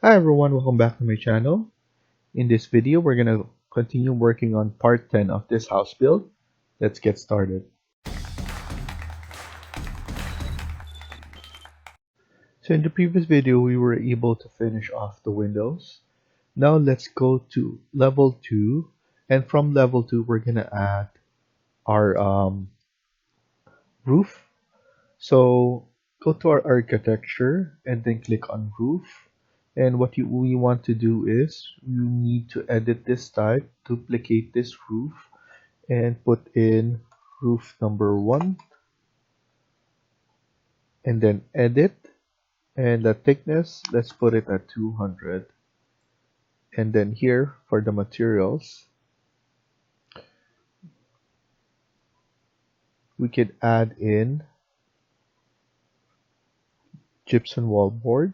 Hi everyone, welcome back to my channel. In this video, we're going to continue working on part 10 of this house build. Let's get started. So in the previous video, we were able to finish off the windows. Now let's go to level 2, and from level 2, we're going to add our roof. So go to our architecture and then click on roof. And what we want to do is you need to edit this type, duplicate this roof, and put in roof number 1, and then edit, and the thickness, let's put it at 200. And then here for the materials, we could add in gypsum wall board,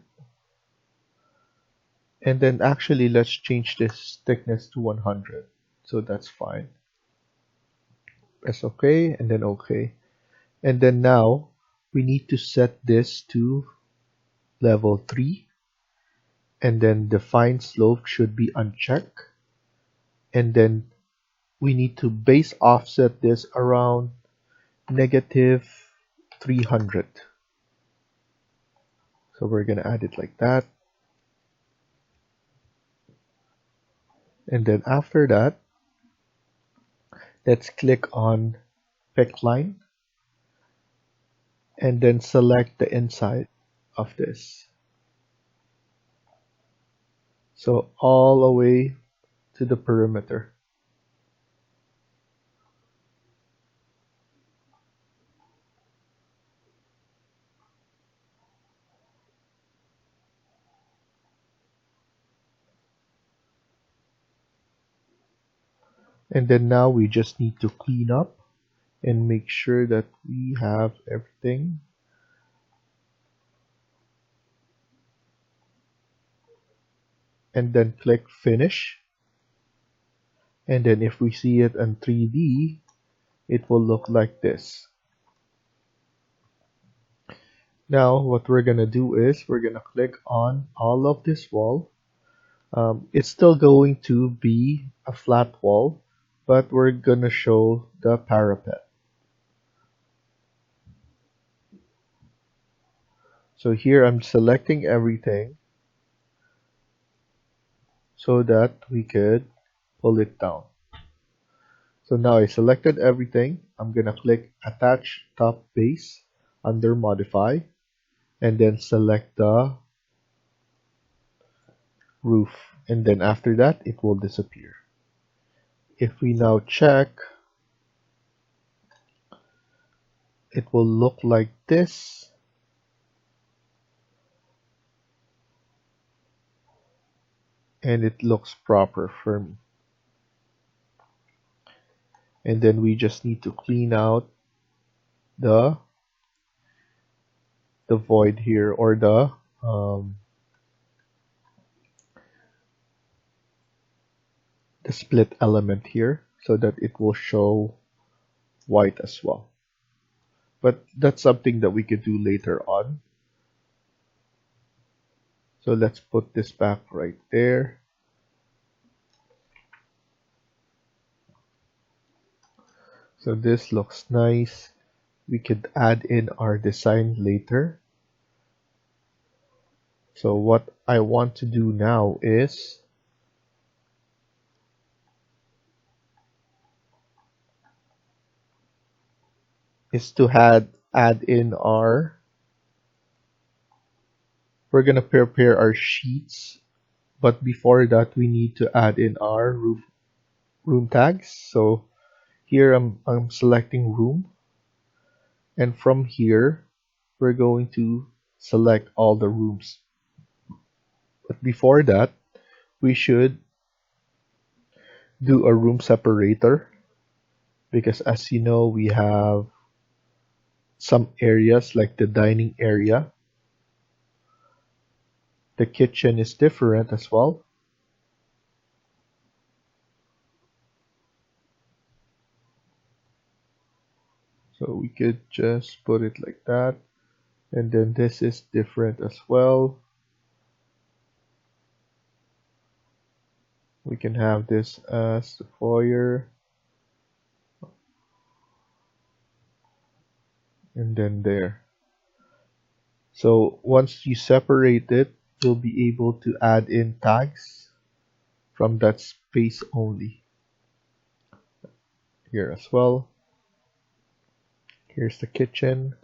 and then actually let's change this thickness to 100, so that's fine. Press OK and then OK. And then now we need to set this to level 3, and then define slope should be unchecked, and then we need to base offset this around negative 300. So we're gonna add it like that, and then after that let's click on pick line and then select the inside of this, so all the way to the perimeter. And then now we just need to clean up and make sure that we have everything. And then click finish. And then if we see it in 3D, it will look like this. Now what we're gonna do is we're gonna click on all of this wall. It's still going to be a flat wall, but we're gonna show the parapet. So here I'm selecting everything so that we could pull it down. So now I selected everything. I'm gonna click attach top base under modify, and then select the roof, and then after that it will disappear. If we now check, it will look like this. And it looks proper for me. And then we just need to clean out the void here, or the split element here, so that it will show white as well. But that's something that we could do later on. So let's put this back right there. So this looks nice. We could add in our design later. So what I want to do now is to add in our, we're gonna prepare our sheets, but before that we need to add in our room tags. So here I'm selecting room, and from here we're going to select all the rooms. But before that, we should do a room separator, because as you know, we have some areas like the dining area. The kitchen is different as well. So we could just put it like that. And then this is different as well. We can have this as the foyer, and then there. So once you separate it, you'll be able to add in tags from that space only. Here as well. Here's the kitchen.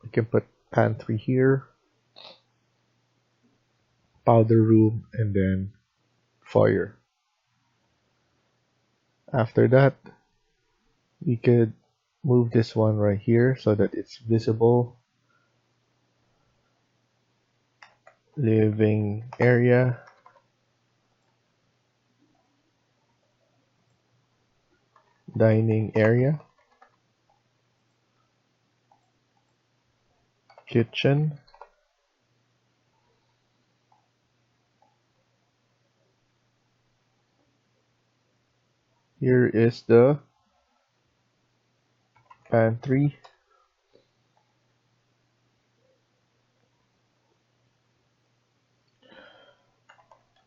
We can put pantry here, powder room, and then foyer. After that, we could move this one right here so that it's visible. Living area. Dining area. Kitchen. Here is the pantry.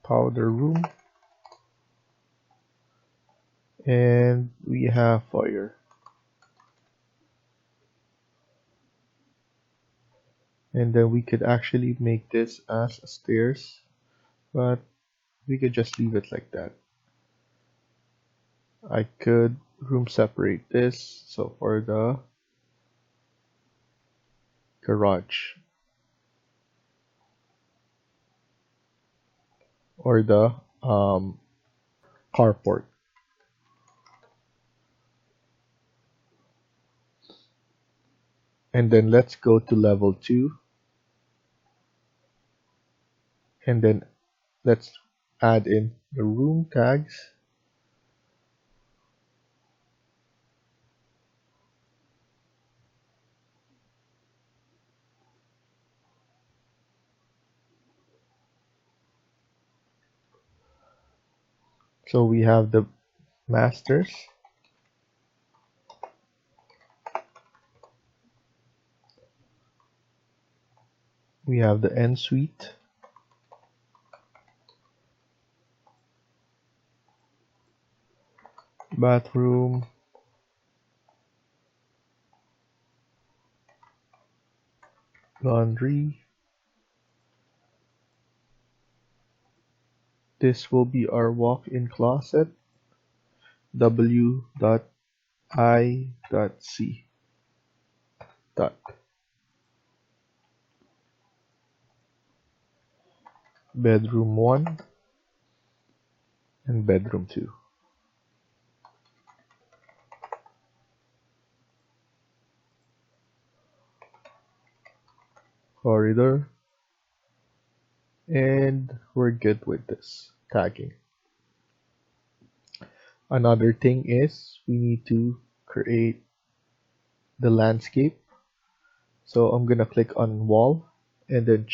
Powder room. And we have foyer. And then we could actually make this as stairs, but we could just leave it like that. I could room separate this, so for the garage or the carport. And then let's go to level 2, and then let's add in the room tags. So we have the masters, we have the ensuite, bathroom, laundry. This will be our walk-in closet, w.i.c. Bedroom 1 and bedroom 2. Corridor. And we're good with this tagging. Another thing is we need to create the landscape. So I'm gonna click on wall and then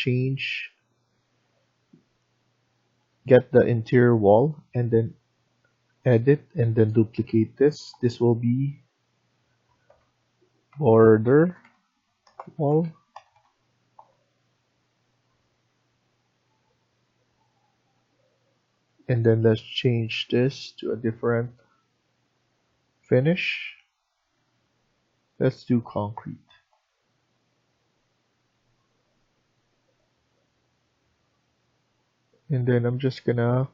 get the interior wall and then edit and then duplicate this. This will be border wall. And then let's change this to a different finish. Let's do concrete. And then I'm just gonna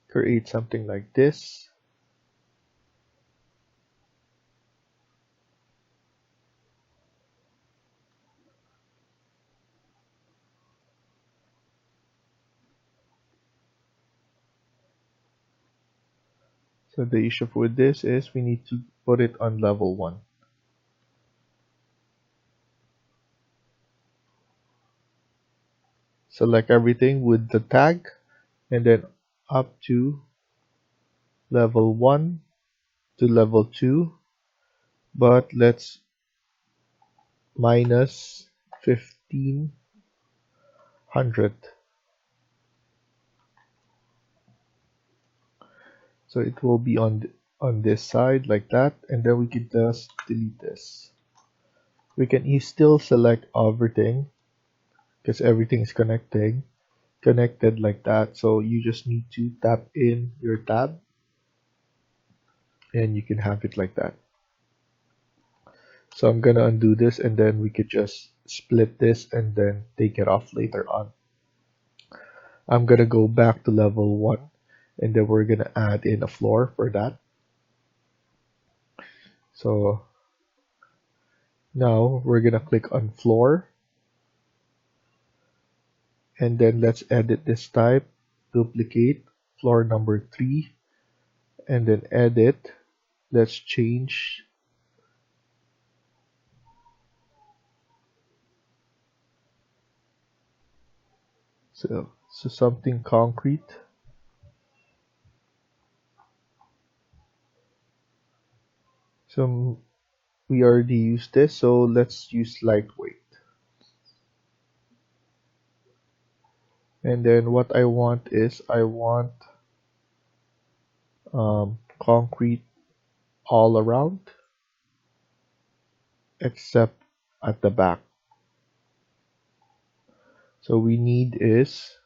create something like this. So the issue with this is we need to put it on level 1. Select everything with the tag and then up to level 1 to level 2, but let's minus 1500. So it will be on this side like that, and then we can just delete this. We can still select everything because everything is connecting, connected like that. So you just need to tap in your tab and you can have it like that. So I'm gonna undo this and then we could just split this and then take it off later on. I'm gonna go back to level 1 and then we're gonna add in a floor for that. So now we're gonna click on floor and then let's edit this type, duplicate floor number 3 and then edit. Let's change so something concrete. So we already used this, so let's use lightweight. And then what I want is I want concrete all around except at the back. So we need is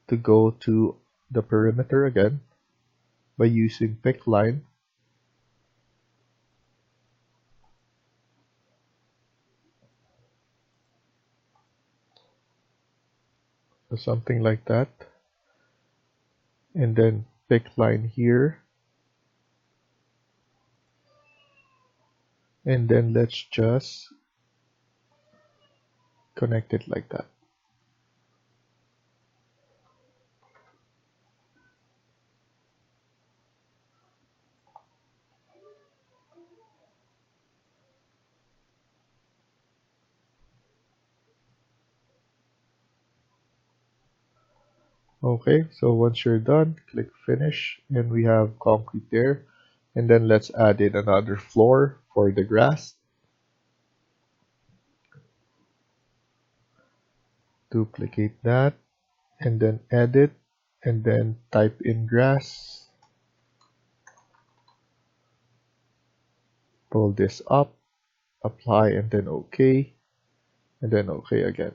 to go to the perimeter again by using pick line. So something like that. And then pick line here. And then let's just connect it like that. Okay, so once you're done, click finish and we have concrete there. And then let's add in another floor for the grass. Duplicate that and then edit and then type in grass. Pull this up, apply and then OK, and then OK again.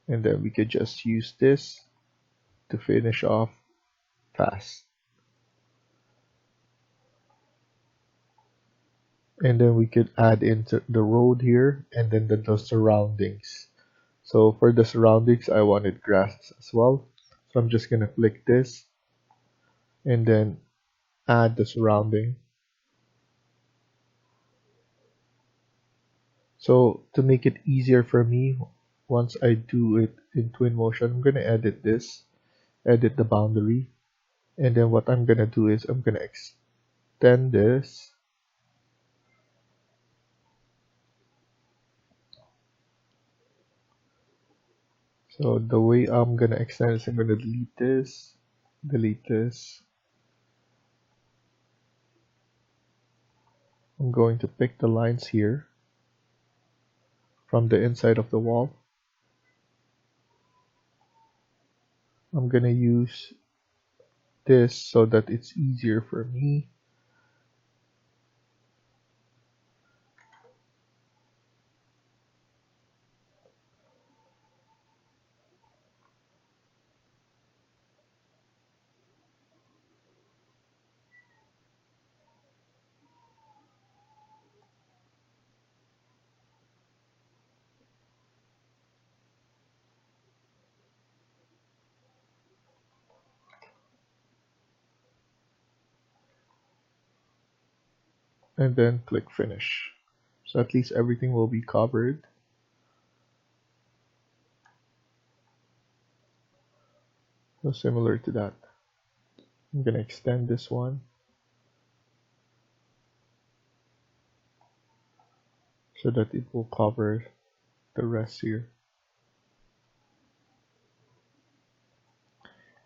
And then we could just use this to finish off fast. And then we could add into the road here and then the surroundings. So for the surroundings, I wanted grass as well. So I'm just gonna click this and then add the surrounding. So to make it easier for me, once I do it in Twinmotion, I'm gonna edit this, edit the boundary, and then what I'm gonna do is I'm gonna extend this. So the way I'm gonna extend is I'm gonna delete this, delete this. I'm going to pick the lines here from the inside of the wall. I'm gonna use this so that it's easier for me. And then click finish. So at least everything will be covered. So similar to that. I'm gonna extend this one so that it will cover the rest here.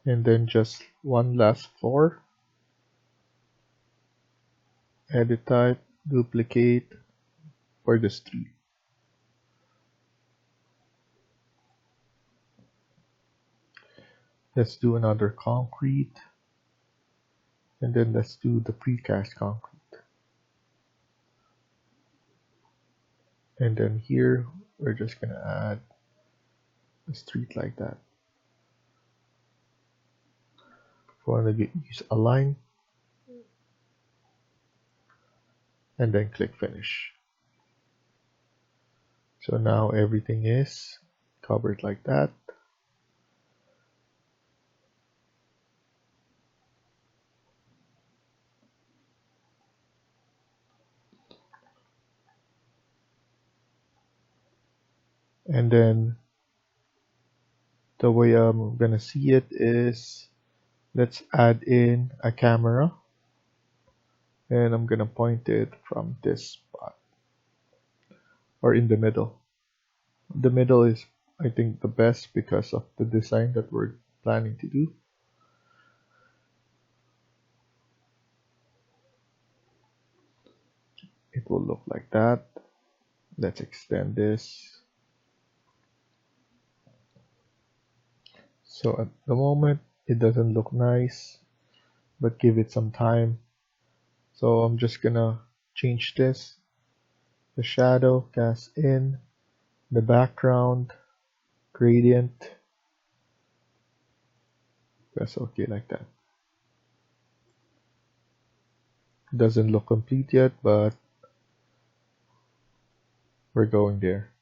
And then just one last floor. Edit type, duplicate for the street. Let's do another concrete. And then let's do the precast concrete. And then here, we're just gonna add a street like that. If you want to use align, and then click finish. So now everything is covered like that. And then the way I'm gonna see it is, let's add in a camera, and I'm gonna point it from this spot or in the middle. The middle is, I think, the best because of the design that we're planning to do. It will look like that. Let's extend this. So at the moment, it doesn't look nice, but give it some time. So I'm just gonna change this. The shadow, cast in, the background, gradient. Press OK like that. Doesn't look complete yet, but we're going there.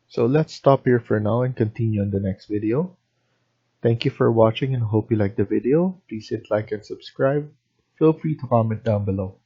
So let's stop here for now and continue on the next video. Thank you for watching and hope you liked the video. Please hit like and subscribe. Feel free to comment down below.